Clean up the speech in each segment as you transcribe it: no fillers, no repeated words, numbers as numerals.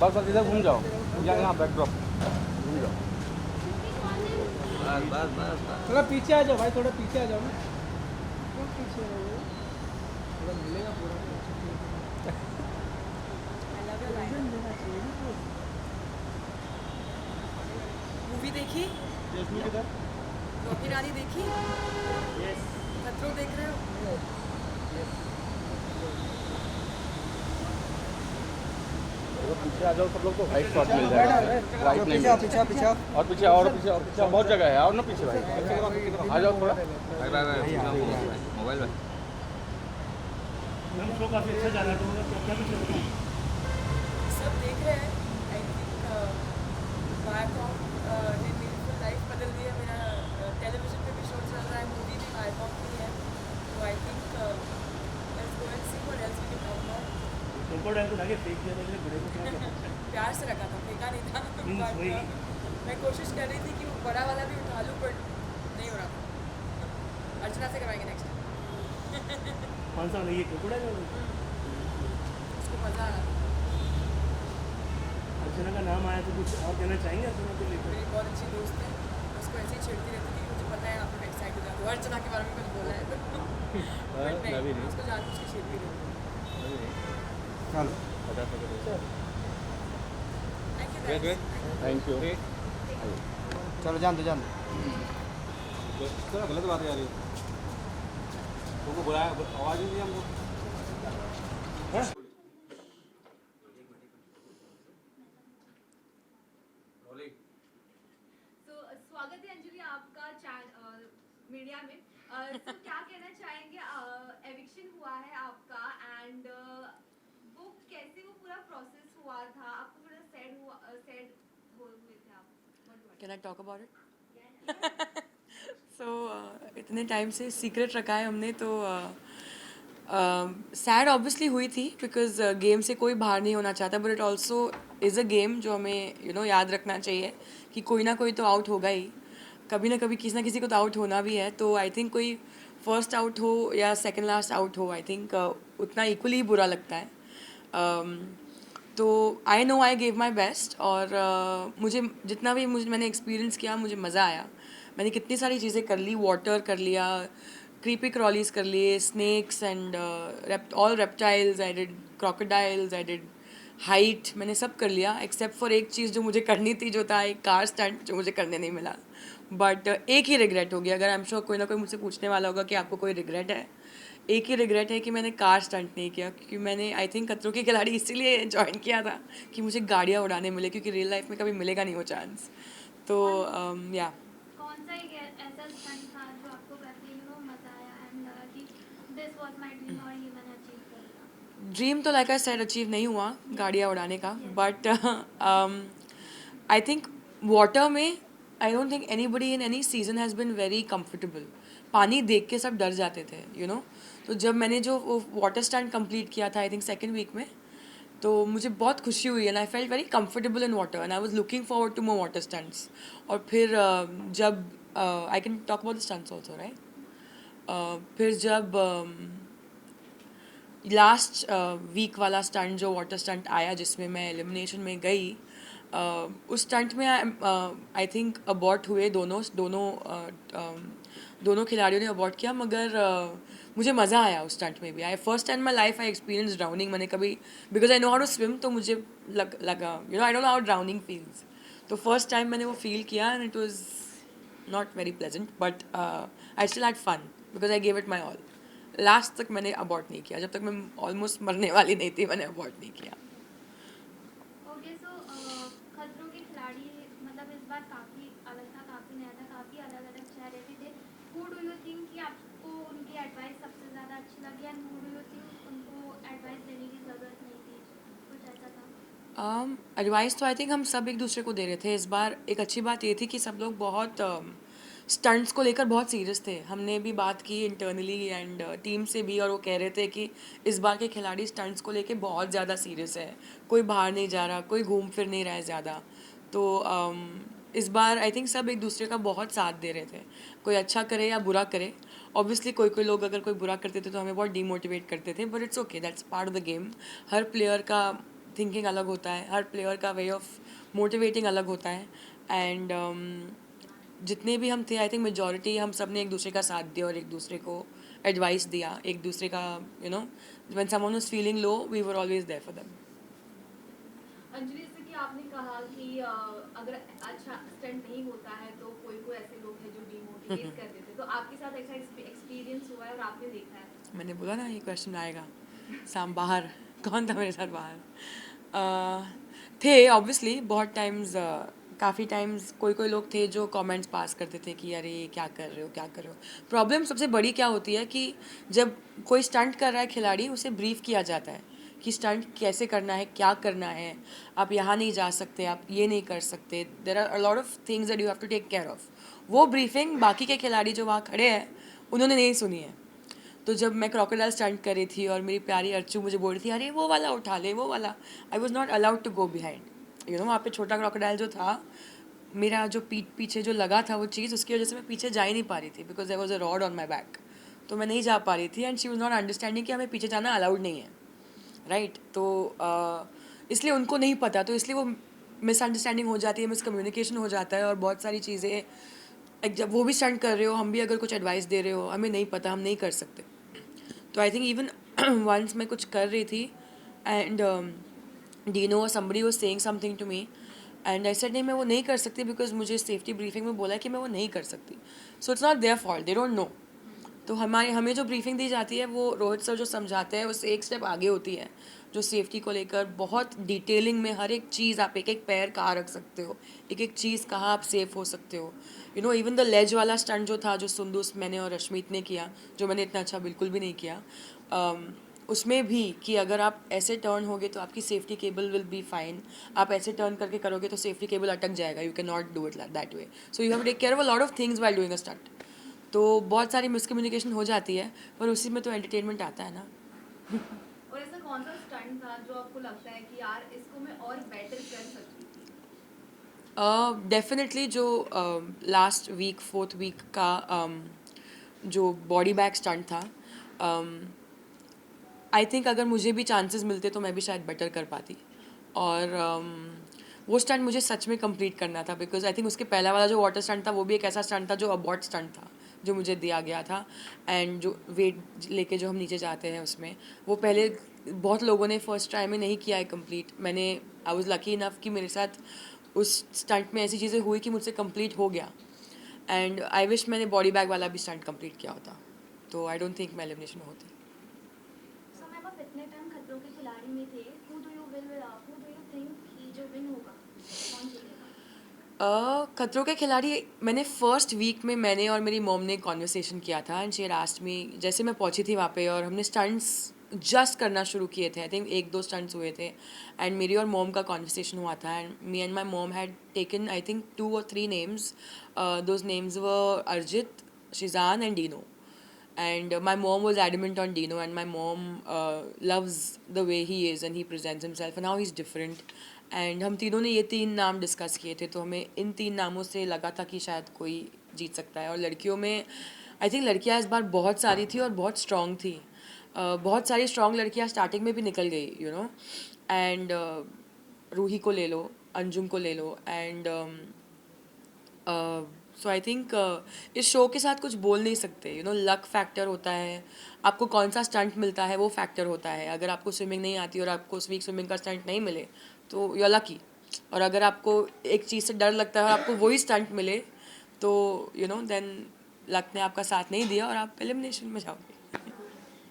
बस इधर घूम जाओ, यहाँ बैकड्रॉप घूम जाओ। बस बस बस बस। थोड़ा पीछे आ जाओ भाई, थोड़ा पीछे आ जाओ ना। क्यों पीछे हो रहे हो? थोड़ा मिलेगा पूरा। Vision देना चाहिए ना तो। मूवी देखी? जैस्मीन किधर? रॉकी रानी देखी? Yes. खतरों देख रहे हो? पीछे आ जाओ सब लोग, तो वाइट शॉट मिल जाएगा। वाइट नहीं पीछे पीछे पीछे और पीछे और पीछे और पीछे बहुत जगह है, और ना पीछे भाई आ जाओ थोड़ा। भाई भाई भाई मोबाइल में मैम शो काफ़ी अच्छा जा रहा है, तो मतलब क्या कुछ लगता है? सब देख रहे हैं। आई थिंक वायाकॉम ने मेरी फुल लाइफ बदल दी है। मेरा टेलीविजन पे भी शो चल रहा है, मूवी भी वायाकॉम की है। तो I think let's go and see what else we can talk about. तुमको टाइम तो लगे फेक दिया था, इसलिए बड़े को क्या कहते हैं? प्यार से रखा था, फेंका नहीं था। बट वही। मैं कोशिश कर रही थी कि वो बड़ा वाला भी उठा लूँ, बट नहीं हो रहा था। अर्चना से करवाएंगे नेक्स्ट टाइम। कौन सा वाला ये क्रोकोडाइल वाला? उसको मज़ा आ रहा था। अर्चना का नाम आया तो कुछ और कहना चाहेंगे अर्चना को लेकर? मेरी बहुत अच्छी दोस्त है, उसको ऐसे ही छेड़ती रहती थी कि मुझे पता है आप लोग एक्साइट हो जाते हो अर्चना के बारे में कुछ बोला है तो। बट नहीं, उसको जान उसकी छेड़ती रहती है। चलो थैंक यू थैंक यू। चलो जान दो गलत बात है यार, तुमको बुलाया, आवाज़ ही नहीं हमको। स्वागत है अंजलि आपका मीडिया में। तो क्या कहना चाहेंगे, एविक्शन हुआ है आपका एंड वो कैसे वो पूरा प्रोसेस हुआ था, आपको थोड़ा सैड हुए थे आप? Can I talk about it? So इतने टाइम से सीक्रेट रखा है हमने, तो सैड ऑब्वियसली हुई थी बिकॉज गेम से कोई बाहर नहीं होना चाहता, but it also is a game जो हमें याद रखना चाहिए कि कोई ना कोई तो आउट होगा ही, कभी ना कभी किसी ना किसी को तो आउट होना भी है। तो आई थिंक कोई फर्स्ट आउट हो या सेकंड लास्ट आउट हो, आई थिंक उतना इक्वली बुरा लगता है। तो I know I gave my best, और मुझे जितना भी मैंने एक्सपीरियंस किया मुझे मज़ा आया। मैंने कितनी सारी चीज़ें कर ली, वाटर कर लिया, क्रीपी क्रॉलीज कर लिए, snakes and all reptiles, I did crocodiles, I did height, मैंने सब कर लिया एक्सेप्ट फॉर एक चीज़ जो मुझे करनी थी, जो था एक कार स्टंट जो मुझे करने नहीं मिला। बट एक ही रिग्रेट हो गया, अगर आई एम श्योर कोई ना कोई मुझसे पूछने वाला होगा कि आपको कोई रिग्रेट है, एक ही रिग्रेट है कि मैंने कार स्टंट नहीं किया, क्योंकि मैंने आई थिंक खतरों के खिलाड़ी इसीलिए ज्वाइन किया था कि मुझे गाड़ियाँ उड़ाने मिले, क्योंकि रियल लाइफ में कभी मिलेगा नहीं वो चांस। तो या कौन सा एक ऐसा स्टंट था जो आपको करके मजा आया एंड कि दिस वाज माय ड्रीम और ये मैंने अचीव कर लिया? ड्रीम तो लाइक आई सेड अचीव नहीं हुआ गाड़ियाँ उड़ाने का, बट आई थिंक वाटर में आई don't think anybody in any season has been very comfortable. पानी देख के सब डर जाते थे तो जब मैंने जो वाटर स्टंट कंप्लीट किया था आई थिंक सेकेंड वीक में, तो मुझे बहुत खुशी हुई and I felt very comfortable in water and I was looking forward to more water stunts. और फिर जब I can talk about the stunts also right, फिर जब लास्ट वीक वाला स्टंट जो वाटर स्टंट आया जिसमें मैं एलिमिनेशन में गई, उस स्टंट में आई थिंक अबॉर्ट हुए दोनों खिलाड़ियों ने अबॉर्ट किया, मगर मुझे मज़ा आया उस स्टंट में भी। I first time my life I experience drowning. मैंने कभी, because I know how to swim, तो मुझे लगा I don't know how drowning feels, तो फर्स्ट टाइम मैंने वो फील किया and it was not very pleasant, but I still had fun because I gave it my all. Last तक मैंने abort नहीं किया, जब तक मैं ऑलमोस्ट मरने वाली नहीं थी मैंने अबॉर्ट नहीं किया। ओके, सो खतरों के खिलाड़ी मतलब इस बार काफ़ी अलग था, काफ़ी नया था, काफ़ी अलग अलग चेहरे भी थे। हु डू यू थिंक कि आपको उनकी एडवाइस सबसे ज़्यादा अच्छी लगी and who do you think उनको एडवाइस देने की ज़रूरत नहीं थी, कुछ ऐसा था? एडवाइस तो आई थिंक हम सब एक दूसरे को दे रहे थे इस बार। एक अच्छी बात ये थी कि सब लोग बहुत स्टंट्स को लेकर बहुत सीरियस थे। हमने भी बात की इंटरनली एंड टीम से भी, और वो कह रहे थे कि इस बार के खिलाड़ी स्टंट्स को लेकर बहुत ज़्यादा सीरियस है, कोई बाहर नहीं जा रहा, कोई घूम फिर नहीं रहा है ज़्यादा। तो इस बार आई थिंक सब एक दूसरे का बहुत साथ दे रहे थे, कोई अच्छा करे या बुरा करे। ऑब्वियसली कोई लोग अगर कोई बुरा करते थे तो हमें बहुत डीमोटिवेट करते थे, but it's okay, that's part of the game. Her player का थिंकिंग अलग होता है, हर प्लेयर का वे ऑफ मोटिवेटिंग अलग होता है. एंड जितने भी हम थे, आई थिंक मेजॉरिटी हम सब ने एक दूसरे का साथ दिया और एक दूसरे को एडवाइस दिया, एक दूसरे का when someone was feeling low we were always there for them. Anjali, जैसे कि आपने कहा कि अगर अच्छा स्टंट नहीं होता है तो कोई कोई ऐसे लोग हैं जो डिमोटिवेट कर देते हैं, तो आपके साथ ऐसा एक्सपीरियंस हुआ है और आपने देखा है? मैंने बोला ना ये क्वेश्चन आएगा. साम बाहर कौन था मेरे साथ बाहर? थे ऑब्वियसली बहुत टाइम्स, काफ़ी टाइम्स कोई कोई लोग थे जो कमेंट्स पास करते थे कि अरे क्या कर रहे हो क्या कर रहे हो. प्रॉब्लम सबसे बड़ी क्या होती है कि जब कोई स्टंट कर रहा है खिलाड़ी, उसे ब्रीफ किया जाता है कि स्टंट कैसे करना है, क्या करना है, आप यहाँ नहीं जा सकते, आप ये नहीं कर सकते. There are a lot of things that you have to take care of. वो ब्रीफिंग बाकी के खिलाड़ी जो वहाँ खड़े हैं उन्होंने नहीं सुनी है. तो जब मैं क्रोकोडाइल स्टंट कर रही थी और मेरी प्यारी अर्चू मुझे बोल रही थी अरे वो वाला उठा ले, वो वाला, I was not allowed to go behind. वहाँ पे छोटा क्रोकोडाइल जो था, मेरा जो पीछे जो लगा था वो चीज़, उसकी वजह से मैं पीछे जा ही नहीं पा रही थी because there was a rod on my back. तो मैं नहीं जा पा रही थी and she was not understanding कि हमें पीछे जाना अलाउड नहीं है, राइट. तो इसलिए उनको नहीं पता, तो इसलिए वो मिसअंडरस्टैंडिंग हो जाती है, मिसकम्युनिकेशन हो जाता है और बहुत सारी चीज़ें. जब वो भी स्टंट कर रहे हो, हम भी अगर कुछ एडवाइस दे रहे हो, हमें नहीं पता, हम नहीं कर सकते. तो आई थिंक इवन वंस मैं कुछ कर रही थी एंड डीनो और somebody was saying something to me and I said नहीं मैं वो नहीं कर सकती बिकॉज मुझे सेफ्टी ब्रीफिंग में बोला कि मैं वो नहीं कर सकती. So it's not their fault, they don't know. तो हमें जो ब्रीफिंग दी जाती है वो रोहित सर जो समझाते हैं उससे एक स्टेप आगे होती है, जो सेफ्टी को लेकर बहुत डिटेलिंग में हर एक चीज़, आप एक एक पैर कहाँ रख सकते हो, एक एक चीज़ कहाँ आप सेफ हो सकते हो. इवन द लेज वाला स्टंट जो था, जो सुंदूस मैंने और रश्मीत ने किया, जो मैंने इतना अच्छा बिल्कुल भी नहीं किया, उसमें भी कि अगर आप ऐसे टर्न होगे तो आपकी safety cable will be fine, आप ऐसे टर्न करके करोगे तो सेफ्टी केबल अटक जाएगा, you can not do it that way. So you have to take care of a lot of things while doing a stunt. तो बहुत सारी मिसकम्युनिकेशन हो जाती है, पर उसी में तो एंटरटेनमेंट आता है ना. और ऐसा कौन सा स्टंट था जो आपको लगता है कि यार इसको मैं और बेटर कर सकती थी? डेफिनेटली जो लास्ट वीक 4th वीक का जो बॉडी बैग स्टंट था, आई थिंक अगर मुझे भी चांसेस मिलते तो मैं भी शायद बेटर कर पाती. और वो स्टंट मुझे सच में कंप्लीट करना था बिकॉज आई थिंक उसके पहला वाला जो वाटर स्टंट था वो भी एक ऐसा स्टंट था जो अबॉर्ट स्टंट था, जो मुझे दिया गया था. एंड जो वेट लेके जो हम नीचे जाते हैं उसमें, वो पहले बहुत लोगों ने फर्स्ट ट्राई में नहीं किया है complete. I was lucky enough कि मेरे साथ उस स्टंट में ऐसी चीज़ें हुई कि मुझसे कंप्लीट हो गया. एंड आई विश मैंने बॉडी बैग वाला भी स्टंट कंप्लीट किया होता, तो आई डोंट थिंक मैं एलिमिनेशन होती. सो मैम, आप इतने टाइम खतरों के खिलाड़ी में थे, हु डू यू थिंक कि जो विन होगा, कौन जीतेगा? खतरों के खिलाड़ी मैंने फर्स्ट वीक में मैंने और मेरी मॉम ने कॉन्वर्सेशन किया था and she had asked me, जैसे मैं पहुंची थी वहाँ पे और हमने स्टंट्स जस्ट करना शुरू किए थे, आई थिंक 1-2 स्टंट्स हुए थे एंड मेरी और मॉम का कॉन्वर्सेशन हुआ था and me and my mom had taken I think 2 or 3 names. Those names were Arijit, Shezan and Dino. And my mom was adamant on Dino, and my mom loves the way he is and he presents himself and how he's different. And हम तीनों ने ये 3 नाम discuss किए थे, तो हमें इन 3 नामों से लगा था कि शायद कोई जीत सकता है. और लड़कियों में आई थिंक लड़कियां इस बार बहुत सारी थी और बहुत स्ट्रॉन्ग थी. बहुत सारी स्ट्रॉन्ग लड़कियां स्टार्टिंग में भी निकल गई, एंड रूही को ले लो, अंजुम को ले लो. एंड सो आई थिंक इस शो के साथ कुछ बोल नहीं सकते. लक फैक्टर होता है, आपको कौन सा स्टंट मिलता है वो फैक्टर होता है. अगर आपको स्विमिंग नहीं आती और आपको उस वीक स्विमिंग का स्टंट नहीं मिले तो यू आर लकी. और अगर आपको एक चीज़ से डर लगता है और आपको वही स्टंट मिले तो देन लक ने आपका साथ नहीं दिया और आप एलिमिनेशन में जाओगे.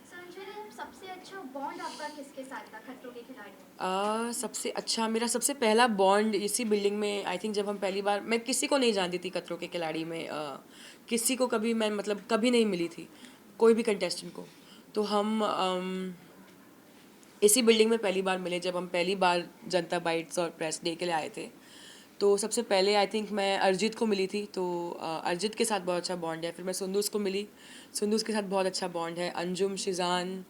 संजय, सबसे अच्छा बॉन्ड आपका किसके साथ था खतरों के खिलाड़ी में? सबसे अच्छा मेरा सबसे पहला बॉन्ड इसी बिल्डिंग में, आई थिंक जब हम पहली बार, मैं किसी को नहीं जानती थी खतरों के खिलाड़ी में, किसी को कभी मैं कभी नहीं मिली थी कोई भी कंटेस्टेंट को. तो हम इसी बिल्डिंग में पहली बार मिले जब हम पहली बार जनता बाइट्स और प्रेस डे के लिए आए थे. तो सबसे पहले आई थिंक मैं अरिजीत को मिली थी, तो अरिजीत के साथ बहुत अच्छा बॉन्ड है. फिर मैं सुंदूस को मिली, सुंदूस के साथ बहुत अच्छा बॉन्ड है. Anjum, Shizan,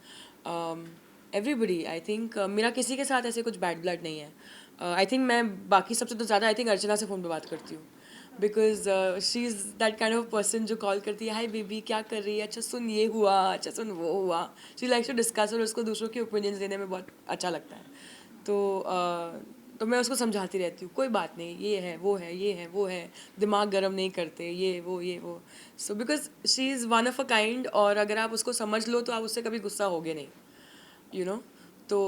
everybody. I think मेरा किसी के साथ ऐसे कुछ बैड ब्लड नहीं है. आई थिंक मैं बाकी सबसे तो ज़्यादा आई थिंक अर्चना से फ़ोन पे बात करती हूँ because she is that kind of person जो कॉल करती है, हाय बेबी क्या कर रही है, अच्छा सुन ये हुआ, अच्छा सुन वो हुआ. शी लाइक्स टू डिस्कस और उसको दूसरों के ओपिनियंस देने में बहुत अच्छा लगता है. तो मैं उसको समझाती रहती हूँ, कोई बात नहीं, ये है वो है, ये है वो है, दिमाग गर्म नहीं करते, ये वो. So because she is one of a kind, और अगर आप उसको समझ लो तो आप उससे कभी गुस्सा होगे नहीं, यू नो. तो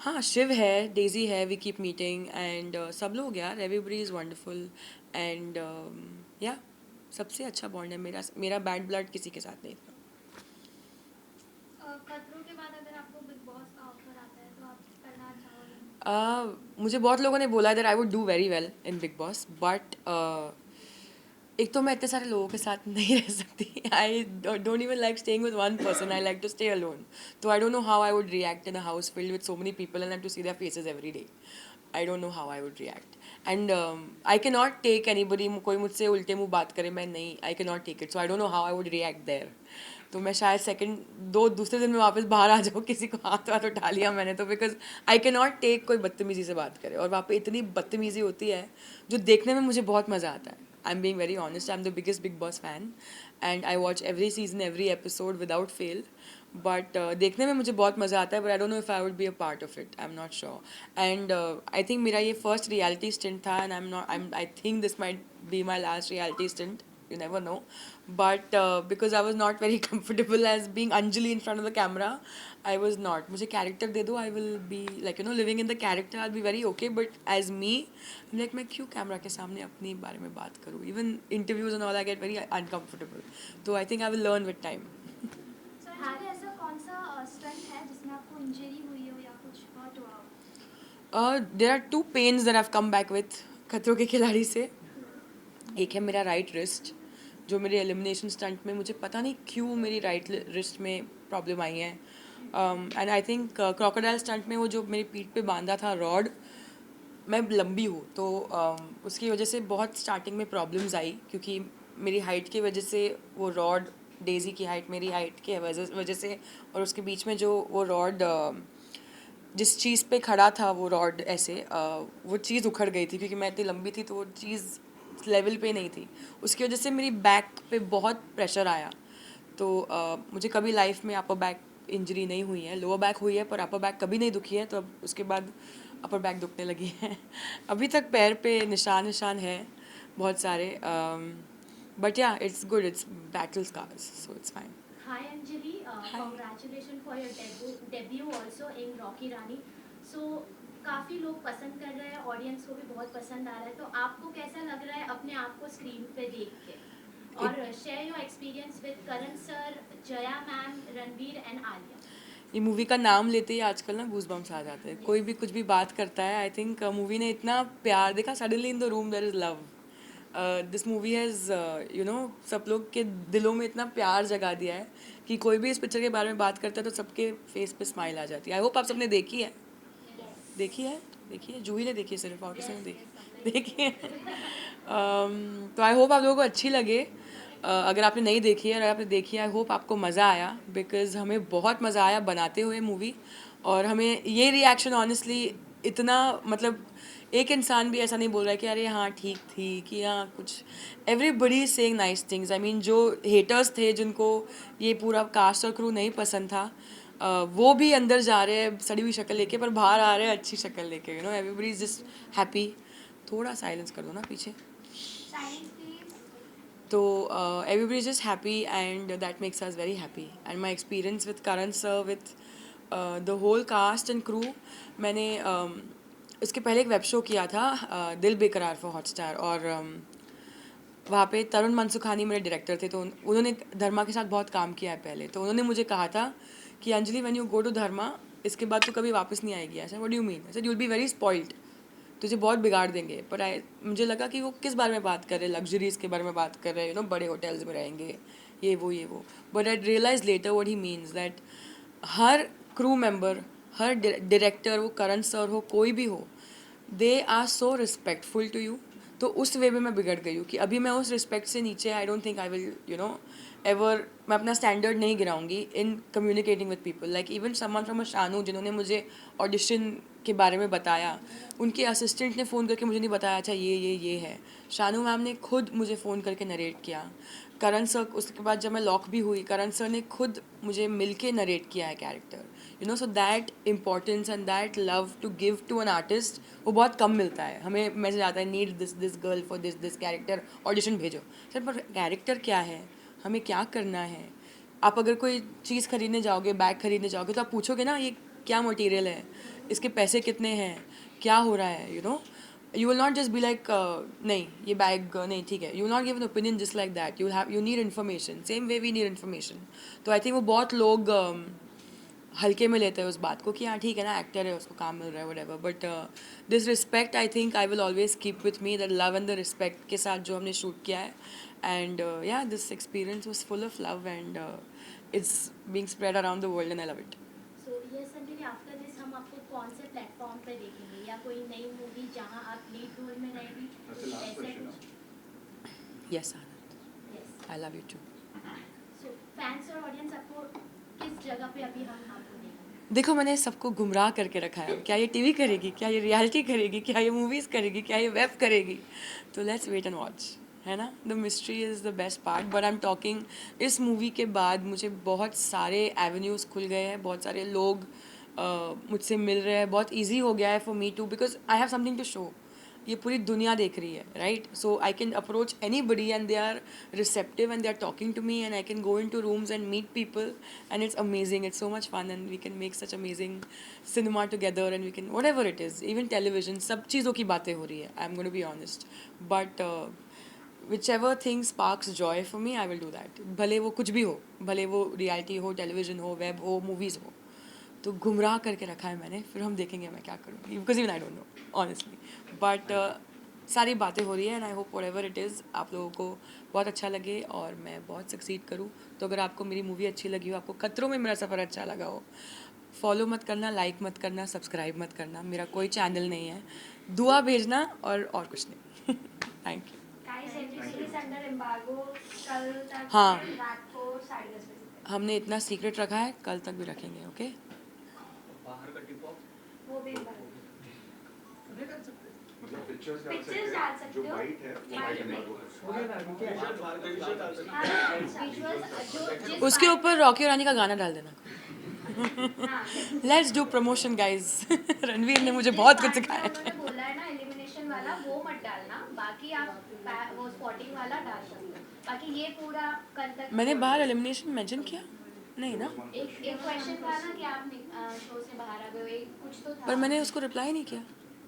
हाँ, शिव है, डेजी है, वी कीप मीटिंग, एंड सब लोग यार, एवरीबडी इज़ वंडरफुल, एंड या सबसे अच्छा बॉन्ड है मेरा बैड ब्लड किसी के साथ नहीं था. खतरों के बाद अगर आपको बिग बॉस का ऑफर आता है तो आप करना चाहोगे? मुझे बहुत लोगों ने बोला that I would do very well in big boss, but एक तो मैं इतने सारे लोगों के साथ नहीं रह सकती. I don't even like staying with one person, I like to stay alone. तो I don't know how I would react in a house filled with so many people and have to see their faces every day. I don't know how I would react, and I can not take anybody, कोई मुझसे उल्टे मुँह बात करे, मैं नहीं, I can not take it. So I don't know how I would react there. तो मैं शायद दूसरे दिन में वापस बाहर आ जाऊँ, किसी को हाथ उठा लिया मैंने तो, because I can not take कोई बदतमीज़ी से बात करे, और वहाँ पे इतनी बदतमीज़ी होती है जो देखने में मुझे बहुत मज़ा आता है. I am being very honest, I am the biggest big boss fan, and I watch every season, every episode without fail. But देखने में मुझे बहुत मज़ा आता है, but I don't know if I would be a part of it, I am not sure. And I think मेरा ये first reality stint था, and I think this might be my last reality stint. You never know, but because I was not very comfortable as being Anjali in front of the camera, I was not. मुझे character दे दो, I will be like, you know, living in the character, I'll be very okay, but as me, I'm like, मैं क्यों camera के सामने अपने बारे में बात करूँ? Even interviews and all, I get very uncomfortable. So I think I will learn with time. Sir आपके ऐसा कौन सा स्टंट है जिसमें आपको इंजरी हुई हो या कुछ हर्ट हुआ हो? There are two pains that I've come back with खतरों के खिलाड़ी से. एक है मेरा राइट रिस्ट, जो मेरे एलिमिनेशन स्टंट में मुझे पता नहीं क्यों मेरी राइट रिस्ट में प्रॉब्लम आई है. And I think crocodile stunt में वो जो मेरी पीठ पे बांधा था रॉड, मैं लंबी हूँ तो उसकी वजह से बहुत स्टार्टिंग में प्रॉब्लम्स आई, क्योंकि मेरी हाइट की वजह से वो रॉड, डेजी की हाइट मेरी हाइट की वजह से, और उसके बीच में जो वो रॉड जिस चीज़ पे खड़ा था वो रॉड ऐसे वो चीज़ उखड़ गई थी, क्योंकि मैं इतनी लंबी थी तो वो चीज़ लेवल पे नहीं थी. उसकी वजह से मेरी बैक पे बहुत प्रेशर आया. तो मुझे कभी लाइफ में अपर बैक इंजरी नहीं हुई है, लोअर बैक हुई है, पर अपर बैक कभी नहीं दुखी है. तो अब उसके बाद अपर बैक दुखने लगी है. अभी तक पैर पे निशान है बहुत सारे, but yeah it's good, it's battle scars, so it's fine. Hi Anjali, congratulations for your debut also in Rocky Rani. So काफ़ी लोग पसंद कर रहे हैं, ऑडियंस को भी बहुत पसंद आ रहा है, तो आपको कैसा लग रहा है अपने आप को स्क्रीन पे देख के? और share your experience with Karan sir, Jaya ma'am, Ranveer and Alia. ये मूवी का नाम लेते ही आजकल ना गूज़बम्स आ जाते हैं. कोई भी कुछ भी बात करता है, आई थिंक मूवी ने इतना प्यार देखा, suddenly in the room there is love. This movie has you know सब लोग के दिलों में इतना प्यार जगा दिया है कि कोई भी इस पिक्चर के बारे में बात करता है तो सबके फेस पे स्माइल आ जाती है. आई होप आप सबने देखी है. जूही ने देखी है, सिर्फ और किसी ने देखी है. तो आई होप आप लोगों को अच्छी लगे. अगर आपने नहीं देखी है, अगर आपने देखी है, आई होप आपको मज़ा आया, बिकॉज़ हमें बहुत मज़ा आया बनाते हुए मूवी. और हमें ये रिएक्शन ऑनेस्टली इतना, मतलब एक इंसान भी ऐसा नहीं बोल रहा है कि अरे हाँ ठीक थी, कि हाँ कुछ, everybody saying nice things. I mean जो हेटर्स थे, जिनको ये पूरा कास्ट और क्रू नहीं पसंद था, वो भी अंदर जा रहे हैं सड़ी हुई शक्ल लेके, पर बाहर आ रहे हैं अच्छी शक्ल लेके. You know everybody is just happy. थोड़ा साइलेंस कर दो ना पीछे. तो everybody is just happy, and that makes us very happy. And my experience with Karan sir, with the whole cast and crew. मैंने इसके पहले एक वेब शो किया था, दिल बेकरार फॉर हॉटस्टार, और वहाँ पे तरुण मनसुखानी मेरे डायरेक्टर थे. तो उन्होंने धर्मा के साथ बहुत काम किया है पहले. तो उन्होंने मुझे कहा था कि Anjali, when you go to Dharma, इसके बाद तो कभी वापस नहीं आएगी. ऐसा व्हाट डू यू मीन? ऐसा you will be very spoiled, तुझे बहुत बिगाड़ देंगे. पर मुझे लगा कि वो किस बारे में बात कर रहे हैं, लग्जरीज़ के बारे में बात कर रहे हैं, यू नो बड़े होटल्स में रहेंगे, ये वो. But I realise later what he means, that हर क्रू मेंबर, हर डायरेक्टर, वो करण सर हो, कोई भी हो, they are so respectful to you. तो उस वे में मैं बिगड़ गई हूँ कि अभी मैं उस रिस्पेक्ट से नीचे, I don't think I will, you know, ever, मैं अपना स्टैंडर्ड नहीं गिराऊंगी in communicating with people. Like even someone from a Shanu, जिन्होंने मुझे ऑडिशन के बारे में बताया, उनके असिस्टेंट ने फ़ोन करके मुझे नहीं बताया अच्छा ये है. शानू मैम ने खुद मुझे फ़ोन करके नरेट किया. करण सर, उसके बाद जब मैं लॉक भी हुई, करण सर ने खुद मुझे मिल के नरेट किया है character. You know, so that importance and that love to give to an artist वो बहुत कम मिलता है हमें. मैसेज आता है need this girl for this character, audition भेजो. सर पर कैरेक्टर क्या है, हमें क्या करना है. आप अगर कोई चीज़ खरीदने जाओगे, बैग खरीदने जाओगे, तो आप पूछोगे ना ये क्या मटेरियल है, इसके पैसे कितने हैं, क्या हो रहा है, you know. You will not just be like नहीं ये बैग नहीं ठीक है. You will not give an opinion just like that. You need information. Same way we need information. तो I think वो बहुत लोग हल्के में लेते हैं उस बात को कि हाँ ठीक है ना, एक्टर है, उसको काम मिल रहा है, whatever. But this respect I think I will always keep with me. That love and the respect के साथ जो हमने शूट किया है. And yeah, this experience was full of love and it's being spread around the world and I love it. So yes Anjali, after this हम आपको कौन से प्लेटफॉर्म पे देखेंगे, या कोई नई मूवी जहां आप लीड रोल में रहेंगी, ऐसे कुछ? Yes, Anand. Yes. I love you too. So fans और ऑडियंस आपको किस जगह पे अभी हम आपको देखेंगे? देखो मैंने सबको गुमराह करके रखा है. क्या ये टीवी करेगी, क्या ये रियलिटी करेगी, क्या ये मूवीज़ करेगी, क्या ये वेब करेगी. तो लेट्स वेट एंड वॉच, है ना. The mystery is the best part. But I am talking, इस मूवी के बाद मुझे बहुत सारे एवेन्यूज़ खुल गए हैं, बहुत सारे लोग मुझसे मिल रहे हैं. बहुत ईजी हो गया है for me too, because I have something to show. ये पूरी दुनिया देख रही है, right. So I can approach anybody and they are receptive and they are talking to me and I can go into rooms and meet people and it's amazing. It's so much fun and we can make such amazing cinema together and we can whatever it is, even television, सब चीज़ों की बातें हो रही है. I am going to be honest. But whichever thing sparks joy for me, I will do that. भले वो कुछ भी हो, भले वो रियलिटी हो, टेलीविजन हो, वेब हो, मूवीज़ हो. तो गुमराह करके रखा है मैंने, फिर हम देखेंगे मैं क्या करूँगी, because even I don't know honestly. But सारी बातें हो रही है and I hope whatever it is आप लोगों को बहुत अच्छा लगे और मैं बहुत सक्सीड करूँ. तो अगर आपको मेरी मूवी अच्छी लगी हो, आपको खतरों में मेरा सफ़र अच्छा लगा हो, फॉलो मत करना, लाइक मत करना, सब्सक्राइब मत करना. मेरा कोई चैनल नहीं है. दुआ भेजना और कुछ नहीं. Thank you. Guys, entry under embargo कल तक हाँ. रात को 10:30 बजे हमने इतना सीक्रेट रखा है, कल तक भी रखेंगे. ओके. वो भी एम्बार्गो. मतलब पिक्चर्स पिक्चर्स डाल सकते जो हो. वाइट है वो वाइट एम्बार्गो हो गया ना, ठीक है. हाँ, विजुअल्स जो जिस उसके ऊपर रॉकी और रानी का गाना डाल देना. हाँ, let's do promotion guys. Ranveer ने मुझे बहुत कुछ सिखाया है. उन्होंने बोला है ना एलिमिनेशन वाला वो मत डालना, बाकी आप वो स्पॉटिंग वाला डाल सकते हो. बाकी ये पूरा कल तक मैंने बाहर एलिमिनेशन मेंशन किया नहीं ना, एक क्वेश्चन था ना कि आप शो से बाहर आ गए, कुछ तो था. पर मैंने उसको रिप्लाई नहीं किया.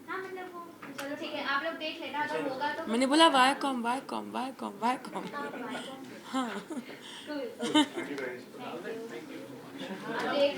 हाँ मतलब वो चलो ठीक है, आप लोग देख लेना, अगर होगा तो मैंने बोला वाई कॉम वाई कॉम वाई कॉम वाई कॉम. हाँ. Thank you guys. देख